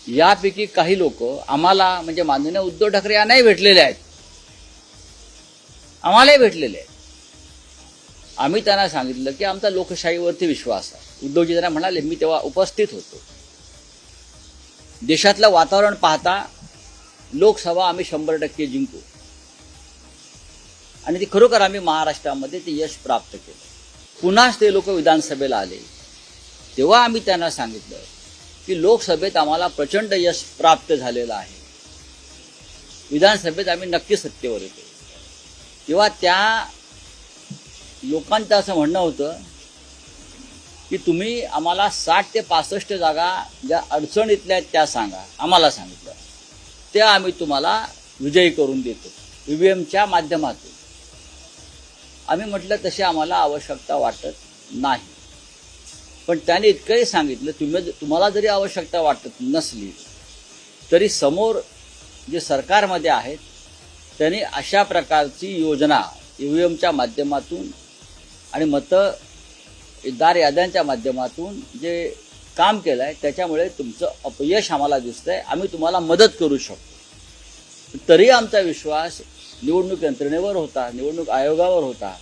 यापैकी काही लोक आम्हाला म्हणजे माननीय उद्धव ठाकरे यांनाही भेटलेले आहेत, आम्हालाही भेटलेले आहेत. आम्ही त्यांना सांगितलं की आमचा लोकशाहीवरती विश्वास आहे. उद्धवजी त्यांना म्हणाले, मी तेव्हा उपस्थित होतो, देशातलं वातावरण पाहता लोकसभा आम्ही 100% जिंकू. आणि ते खरोखर आम्ही महाराष्ट्रामध्ये ते यश प्राप्त केलं. पुन्हाच ते लोक विधानसभेला आले तेव्हा आम्ही त्यांना सांगितलं की लोकसभेत आम्हाला प्रचंड यश प्राप्त झालेलं आहे, विधानसभेत आम्ही नक्की सत्तेवर येतो. तेव्हा त्या लोकांचं असं म्हणणं होतं की तुम्ही आम्हाला 60 ते 65 जागा ज्या अडचणीतल्या आहेत त्या सांगा. आम्हाला सांगितलं त्या आम्ही तुम्हाला विजयी करून देतो ईव्हीएमच्या माध्यमातून. आम्ही म्हटलं तशी आम्हाला आवश्यकता वाटत नाही. पण त्याने इतकंही सांगितलं, तुम्हाला जरी आवश्यकता वाटत नसली तरी समोर जे सरकारमध्ये आहेत त्यांनी अशा प्रकारची योजना ईव्हीएमच्या माध्यमातून आणि मतदार याद्यांच्या माध्यमातून जे काम केलं आहे त्याच्यामुळे तुमचं अपयश आम्हाला दिसतंय. आम्ही तुम्हाला मदत करू शकतो. तरी आमचा विश्वास निवडणूक यंत्रणेवर होता, निवडणूक आयोगावर होता.